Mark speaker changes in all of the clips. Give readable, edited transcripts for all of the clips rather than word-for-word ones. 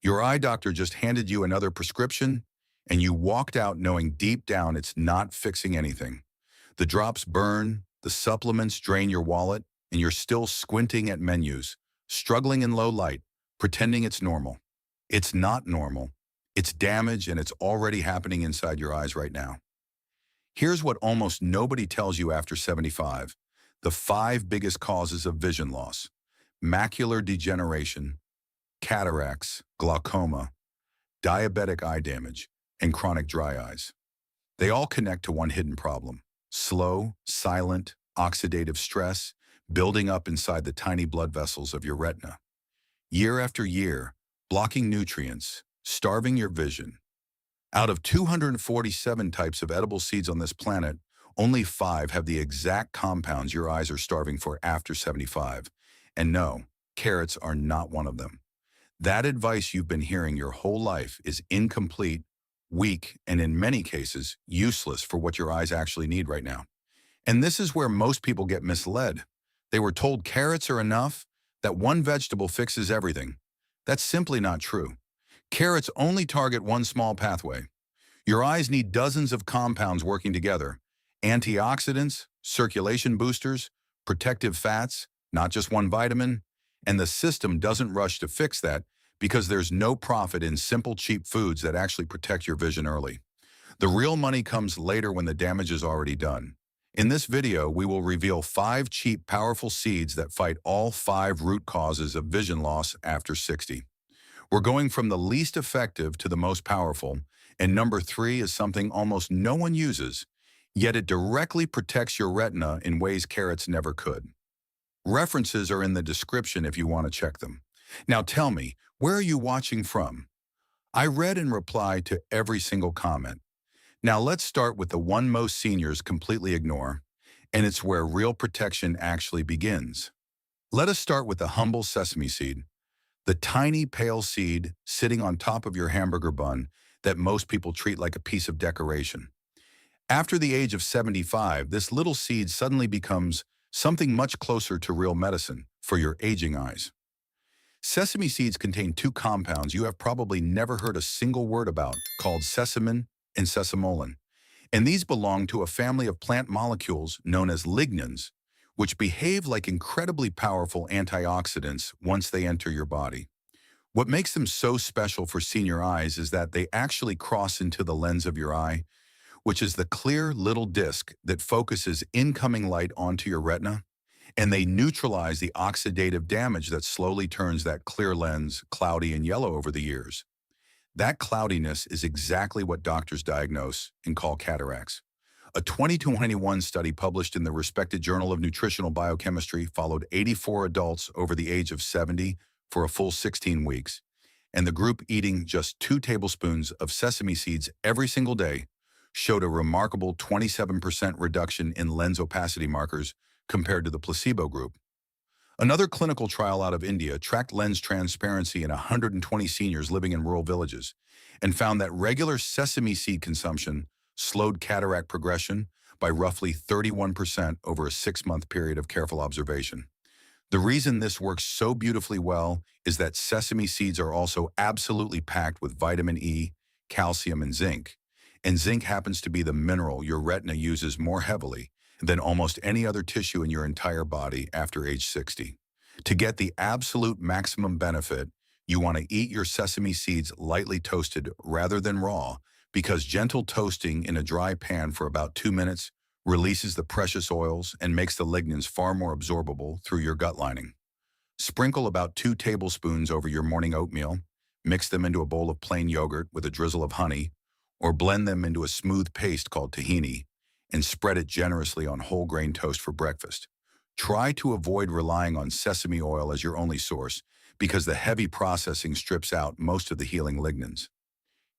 Speaker 1: Your eye doctor just handed you another prescription, and you walked out knowing deep down it's not fixing anything. The drops burn, the supplements drain your wallet, and you're still squinting at menus, struggling in low light, pretending it's normal. It's not normal. It's damage, and it's already happening inside your eyes right now. Here's what almost nobody tells you after 75. The five biggest causes of vision loss: macular degeneration, cataracts, glaucoma, diabetic eye damage, and chronic dry eyes. They all connect to one hidden problem: slow, silent, oxidative stress building up inside the tiny blood vessels of your retina. Year after year, blocking nutrients, starving your vision. Out of 247 types of edible seeds on this planet, only 5 have the exact compounds your eyes are starving for after 75. And no, carrots are not one of them. That advice you've been hearing your whole life is incomplete, weak, and in many cases, useless for what your eyes actually need right now. And this is where most people get misled. They were told carrots are enough, that one vegetable fixes everything. That's simply not true. Carrots only target one small pathway. Your eyes need dozens of compounds working together: antioxidants, circulation boosters, protective fats, not just one vitamin. And the system doesn't rush to fix that because there's no profit in simple, cheap foods that actually protect your vision early. The real money comes later when the damage is already done. In this video, we will reveal 5 cheap, powerful seeds that fight all 5 root causes of vision loss after 60. We're going from the least effective to the most powerful, and number 3 is something almost no one uses, yet it directly protects your retina in ways carrots never could. References are in the description if you want to check them. Now tell me, where are you watching from? I read and replied to every single comment. Now let's start with the one most seniors completely ignore, and it's where real protection actually begins. Let us start with the humble sesame seed, the tiny pale seed sitting on top of your hamburger bun that most people treat like a piece of decoration. After the age of 75, this little seed suddenly becomes something much closer to real medicine for your aging eyes. Sesame seeds contain 2 compounds you have probably never heard a single word about, called sesamin and sesamolin. And these belong to a family of plant molecules known as lignans, which behave like incredibly powerful antioxidants once they enter your body. What makes them so special for senior eyes is that they actually cross into the lens of your eye, which is the clear little disc that focuses incoming light onto your retina, and they neutralize the oxidative damage that slowly turns that clear lens cloudy and yellow over the years. That cloudiness is exactly what doctors diagnose and call cataracts. A 2021 study published in the respected Journal of Nutritional Biochemistry followed 84 adults over the age of 70 for a full 16 weeks, and the group eating just 2 tablespoons of sesame seeds every single day showed a remarkable 27% reduction in lens opacity markers compared to the placebo group. Another clinical trial out of India tracked lens transparency in 120 seniors living in rural villages and found that regular sesame seed consumption slowed cataract progression by roughly 31% over a 6-month period of careful observation. The reason this works so beautifully well is that sesame seeds are also absolutely packed with vitamin E, calcium, and zinc. And zinc happens to be the mineral your retina uses more heavily than almost any other tissue in your entire body after age 60. To get the absolute maximum benefit, you want to eat your sesame seeds lightly toasted rather than raw, because gentle toasting in a dry pan for about 2 minutes releases the precious oils and makes the lignans far more absorbable through your gut lining. Sprinkle about 2 tablespoons over your morning oatmeal, mix them into a bowl of plain yogurt with a drizzle of honey, or blend them into a smooth paste called tahini, and spread it generously on whole grain toast for breakfast. Try to avoid relying on sesame oil as your only source, because the heavy processing strips out most of the healing lignans.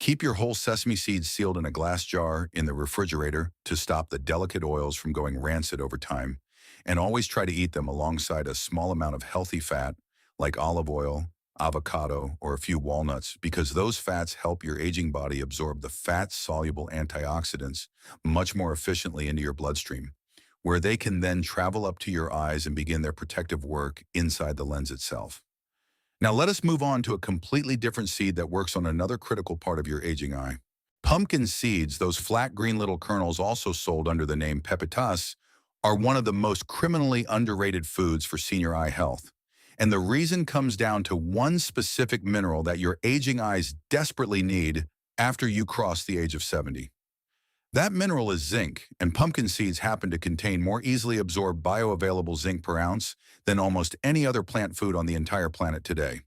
Speaker 1: Keep your whole sesame seeds sealed in a glass jar in the refrigerator to stop the delicate oils from going rancid over time, and always try to eat them alongside a small amount of healthy fat like olive oil, avocado, or a few walnuts, because those fats help your aging body absorb the fat-soluble antioxidants much more efficiently into your bloodstream, where they can then travel up to your eyes and begin their protective work inside the lens itself. Now let us move on to a completely different seed that works on another critical part of your aging eye. Pumpkin seeds, those flat green little kernels also sold under the name pepitas, are one of the most criminally underrated foods for senior eye health. And the reason comes down to one specific mineral that your aging eyes desperately need after you cross the age of 70. That mineral is zinc, and pumpkin seeds happen to contain more easily absorbed bioavailable zinc per ounce than almost any other plant food on the entire planet today.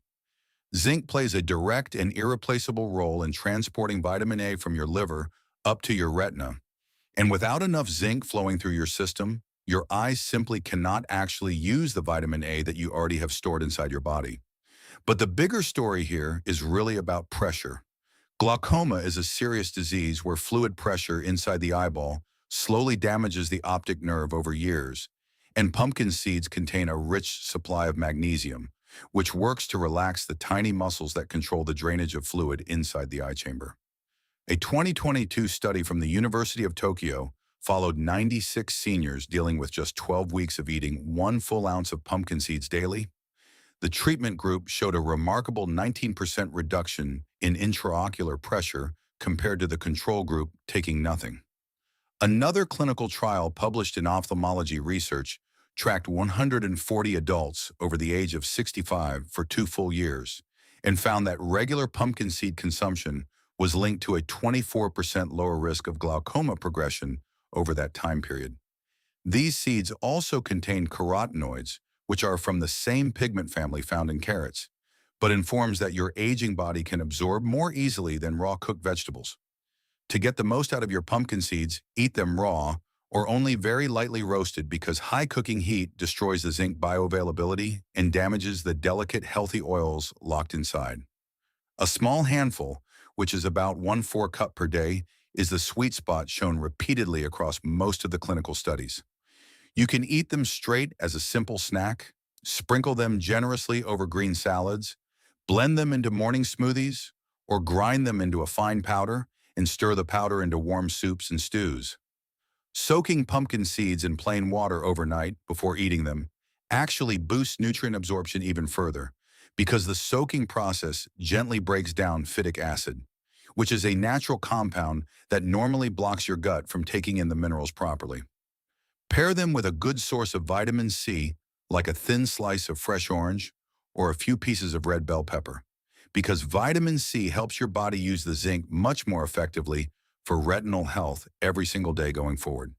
Speaker 1: Zinc plays a direct and irreplaceable role in transporting vitamin A from your liver up to your retina. And without enough zinc flowing through your system, your eyes simply cannot actually use the vitamin A that you already have stored inside your body. But the bigger story here is really about pressure. Glaucoma is a serious disease where fluid pressure inside the eyeball slowly damages the optic nerve over years, and pumpkin seeds contain a rich supply of magnesium, which works to relax the tiny muscles that control the drainage of fluid inside the eye chamber. A 2022 study from the University of Tokyo followed 96 seniors dealing with just 12 weeks of eating 1 full ounce of pumpkin seeds daily. The treatment group showed a remarkable 19% reduction in intraocular pressure compared to the control group taking nothing. Another clinical trial published in Ophthalmology Research tracked 140 adults over the age of 65 for 2 full years and found that regular pumpkin seed consumption was linked to a 24% lower risk of glaucoma progression over that time period. These seeds also contain carotenoids, which are from the same pigment family found in carrots, but informs that your aging body can absorb more easily than raw cooked vegetables. To get the most out of your pumpkin seeds, eat them raw or only very lightly roasted because high cooking heat destroys the zinc bioavailability and damages the delicate, healthy oils locked inside. A small handful, which is about 1/4 cup per day, is the sweet spot shown repeatedly across most of the clinical studies. You can eat them straight as a simple snack, sprinkle them generously over green salads, blend them into morning smoothies, or grind them into a fine powder and stir the powder into warm soups and stews. Soaking pumpkin seeds in plain water overnight before eating them actually boosts nutrient absorption even further because the soaking process gently breaks down phytic acid, which is a natural compound that normally blocks your gut from taking in the minerals properly. Pair them with a good source of vitamin C, like a thin slice of fresh orange or a few pieces of red bell pepper, because vitamin C helps your body use the zinc much more effectively for retinal health every single day going forward.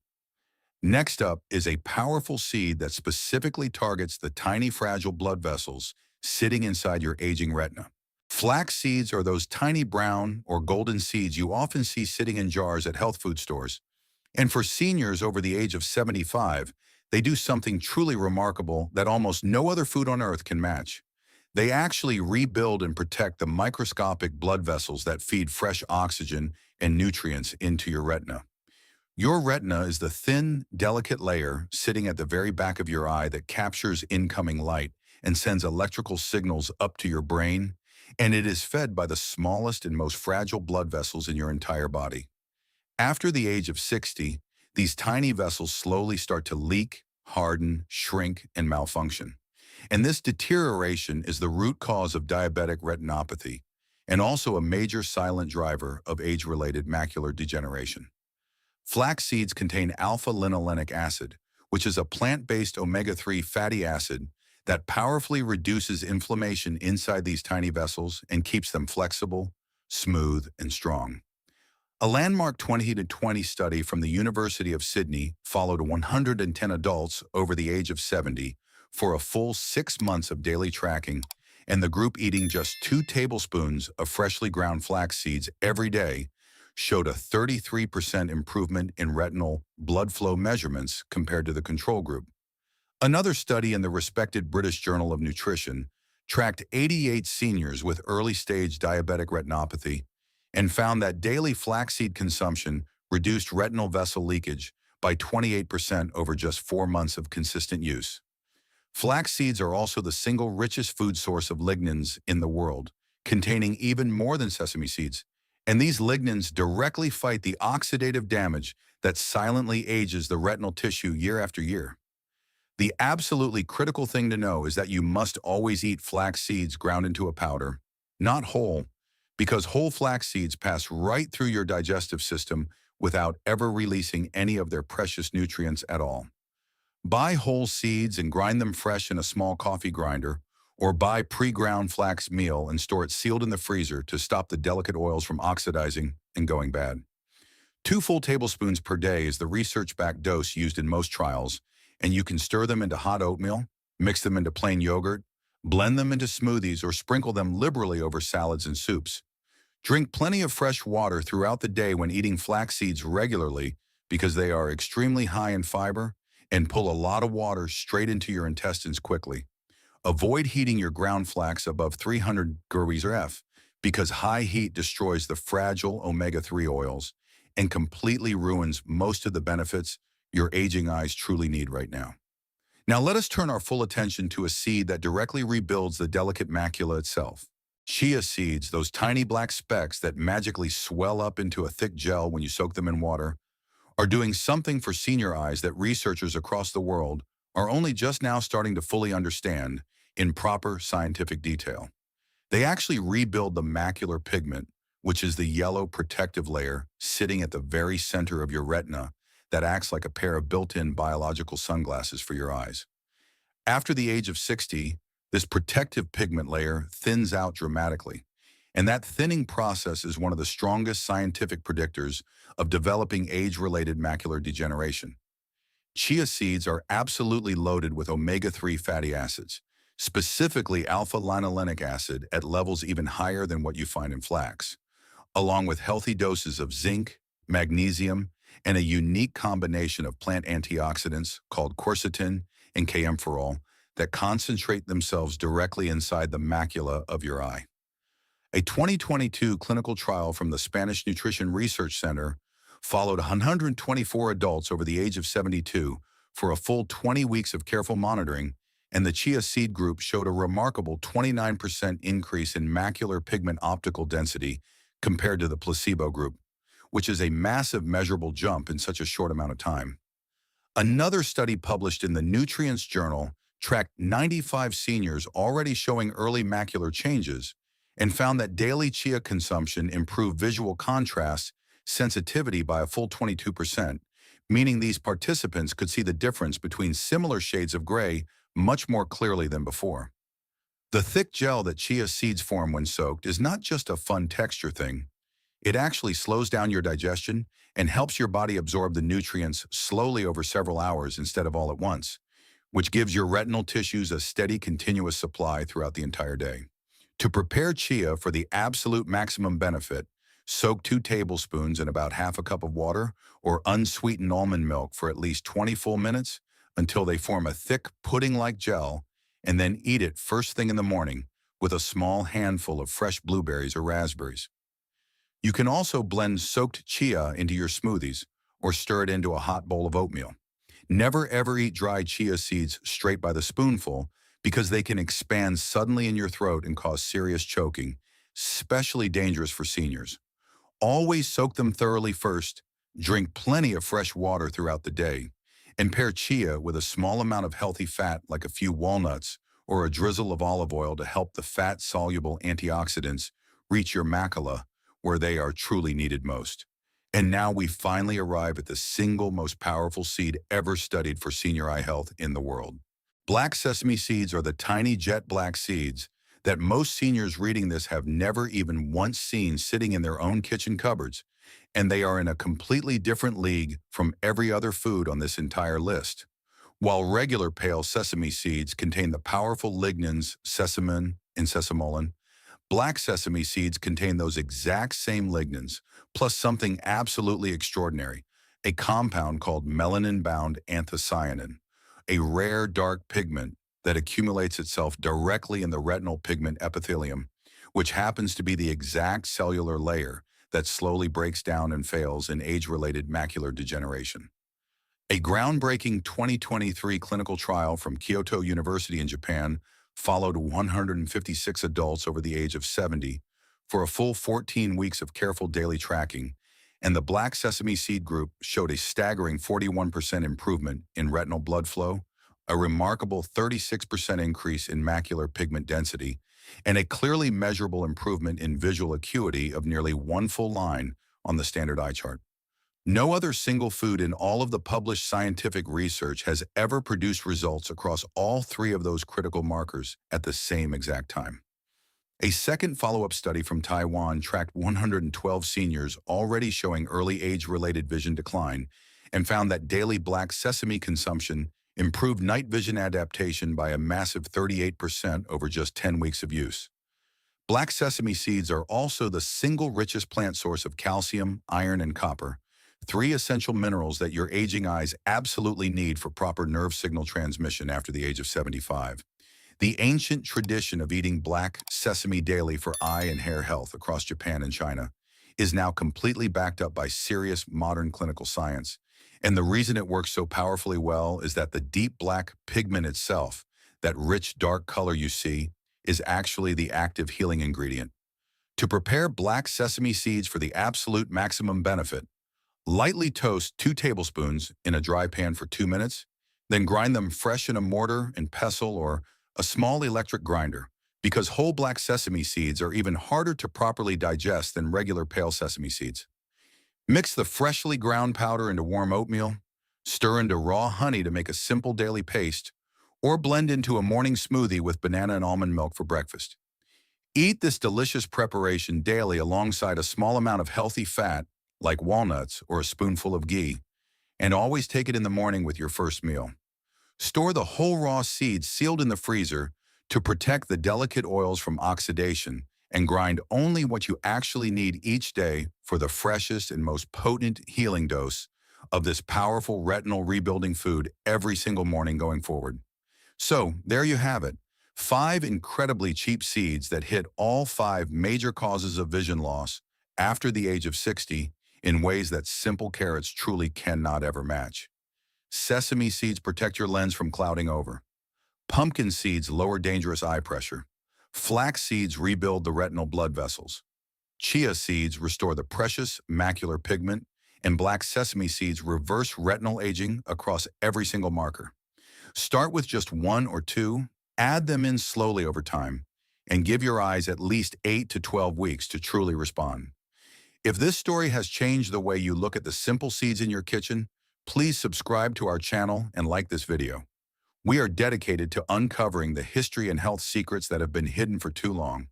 Speaker 1: Next up is a powerful seed that specifically targets the tiny fragile blood vessels sitting inside your aging retina. Flax seeds are those tiny brown or golden seeds you often see sitting in jars at health food stores. And for seniors over the age of 75, they do something truly remarkable that almost no other food on earth can match. They actually rebuild and protect the microscopic blood vessels that feed fresh oxygen and nutrients into your retina. Your retina is the thin, delicate layer sitting at the very back of your eye that captures incoming light and sends electrical signals up to your brain, and it is fed by the smallest and most fragile blood vessels in your entire body. After the age of 60, these tiny vessels slowly start to leak, harden, shrink, and malfunction. And this deterioration is the root cause of diabetic retinopathy and also a major silent driver of age-related macular degeneration. Flax seeds contain alpha-linolenic acid, which is a plant-based omega-3 fatty acid that powerfully reduces inflammation inside these tiny vessels and keeps them flexible, smooth, and strong. A landmark 2020 study from the University of Sydney followed 110 adults over the age of 70 for a full 6 months of daily tracking, and the group eating just 2 tablespoons of freshly ground flax seeds every day showed a 33% improvement in retinal blood flow measurements compared to the control group. Another study in the respected British Journal of Nutrition tracked 88 seniors with early-stage diabetic retinopathy and found that daily flaxseed consumption reduced retinal vessel leakage by 28% over just 4 months of consistent use. Flax seeds are also the single richest food source of lignans in the world, containing even more than sesame seeds, and these lignans directly fight the oxidative damage that silently ages the retinal tissue year after year. The absolutely critical thing to know is that you must always eat flax seeds ground into a powder, not whole, because whole flax seeds pass right through your digestive system without ever releasing any of their precious nutrients at all. Buy whole seeds and grind them fresh in a small coffee grinder, or buy pre-ground flax meal and store it sealed in the freezer to stop the delicate oils from oxidizing and going bad. 2 full tablespoons per day is the research-backed dose used in most trials, and you can stir them into hot oatmeal, mix them into plain yogurt, blend them into smoothies, or sprinkle them liberally over salads and soups. Drink plenty of fresh water throughout the day when eating flax seeds regularly because they are extremely high in fiber and pull a lot of water straight into your intestines quickly. Avoid heating your ground flax above 300 degrees F because high heat destroys the fragile omega-3 oils and completely ruins most of the benefits your aging eyes truly need right now. Now let us turn our full attention to a seed that directly rebuilds the delicate macula itself. Chia seeds, those tiny black specks that magically swell up into a thick gel when you soak them in water, are doing something for senior eyes that researchers across the world are only just now starting to fully understand in proper scientific detail. They actually rebuild the macular pigment, which is the yellow protective layer sitting at the very center of your retina that acts like a pair of built-in biological sunglasses for your eyes. After the age of 60, this protective pigment layer thins out dramatically, and that thinning process is one of the strongest scientific predictors of developing age-related macular degeneration. Chia seeds are absolutely loaded with omega-3 fatty acids, specifically alpha-linolenic acid at levels even higher than what you find in flax, along with healthy doses of zinc, magnesium, and a unique combination of plant antioxidants called quercetin and kaempferol that concentrate themselves directly inside the macula of your eye. A 2022 clinical trial from the Spanish Nutrition Research Center followed 124 adults over the age of 72 for a full 20 weeks of careful monitoring, and the chia seed group showed a remarkable 29% increase in macular pigment optical density compared to the placebo group, which is a massive measurable jump in such a short amount of time. Another study published in the Nutrients Journal tracked 95 seniors already showing early macular changes and found that daily chia consumption improved visual contrast sensitivity by a full 22%, meaning these participants could see the difference between similar shades of gray much more clearly than before. The thick gel that chia seeds form when soaked is not just a fun texture thing. It actually slows down your digestion and helps your body absorb the nutrients slowly over several hours instead of all at once, which gives your retinal tissues a steady, continuous supply throughout the entire day. To prepare chia for the absolute maximum benefit, soak 2 tablespoons in about half a cup of water or unsweetened almond milk for at least 20 full minutes until they form a thick pudding-like gel, and then eat it first thing in the morning with a small handful of fresh blueberries or raspberries. You can also blend soaked chia into your smoothies or stir it into a hot bowl of oatmeal. Never ever eat dried chia seeds straight by the spoonful because they can expand suddenly in your throat and cause serious choking, especially dangerous for seniors. Always soak them thoroughly first, drink plenty of fresh water throughout the day, and pair chia with a small amount of healthy fat like a few walnuts or a drizzle of olive oil to help the fat-soluble antioxidants reach your macula where they are truly needed most. And now we finally arrive at the single most powerful seed ever studied for senior eye health in the world. Black sesame seeds are the tiny jet black seeds that most seniors reading this have never even once seen sitting in their own kitchen cupboards, and they are in a completely different league from every other food on this entire list. While regular pale sesame seeds contain the powerful lignans sesamin and sesamolin, black sesame seeds contain those exact same lignans, plus something absolutely extraordinary, a compound called melanin-bound anthocyanin, a rare dark pigment that accumulates itself directly in the retinal pigment epithelium, which happens to be the exact cellular layer that slowly breaks down and fails in age-related macular degeneration. A groundbreaking 2023 clinical trial from Kyoto University in Japan followed 156 adults over the age of 70 for a full 14 weeks of careful daily tracking, and the black sesame seed group showed a staggering 41% improvement in retinal blood flow, a remarkable 36% increase in macular pigment density, and a clearly measurable improvement in visual acuity of nearly one full line on the standard eye chart. No other single food in all of the published scientific research has ever produced results across all three of those critical markers at the same exact time. A second follow-up study from Taiwan tracked 112 seniors already showing early age-related vision decline and found that daily black sesame consumption improved night vision adaptation by a massive 38% over just 10 weeks of use. Black sesame seeds are also the single richest plant source of calcium, iron, and copper, three essential minerals that your aging eyes absolutely need for proper nerve signal transmission after the age of 75. The ancient tradition of eating black sesame daily for eye and hair health across Japan and China is now completely backed up by serious modern clinical science. And the reason it works so powerfully well is that the deep black pigment itself, that rich dark color you see, is actually the active healing ingredient. To prepare black sesame seeds for the absolute maximum benefit, lightly toast 2 tablespoons in a dry pan for 2 minutes, then grind them fresh in a mortar and pestle or a small electric grinder, because whole black sesame seeds are even harder to properly digest than regular pale sesame seeds. Mix the freshly ground powder into warm oatmeal, stir into raw honey to make a simple daily paste, or blend into a morning smoothie with banana and almond milk for breakfast. Eat this delicious preparation daily alongside a small amount of healthy fat, like walnuts or a spoonful of ghee, and always take it in the morning with your first meal. Store the whole raw seeds sealed in the freezer to protect the delicate oils from oxidation, and grind only what you actually need each day for the freshest and most potent healing dose of this powerful retinal rebuilding food every single morning going forward. So there you have it, 5 incredibly cheap seeds that hit all 5 major causes of vision loss after the age of 60 in ways that simple carrots truly cannot ever match. Sesame seeds protect your lens from clouding over. Pumpkin seeds lower dangerous eye pressure. Flax seeds rebuild the retinal blood vessels. Chia seeds restore the precious macular pigment, and black sesame seeds reverse retinal aging across every single marker. Start with just 1 or 2, add them in slowly over time, and give your eyes at least 8 to 12 weeks to truly respond. If this story has changed the way you look at the simple seeds in your kitchen, please subscribe to our channel and like this video. We are dedicated to uncovering the history and health secrets that have been hidden for too long.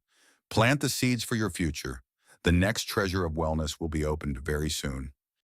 Speaker 1: Plant the seeds for your future. The next treasure of wellness will be opened very soon.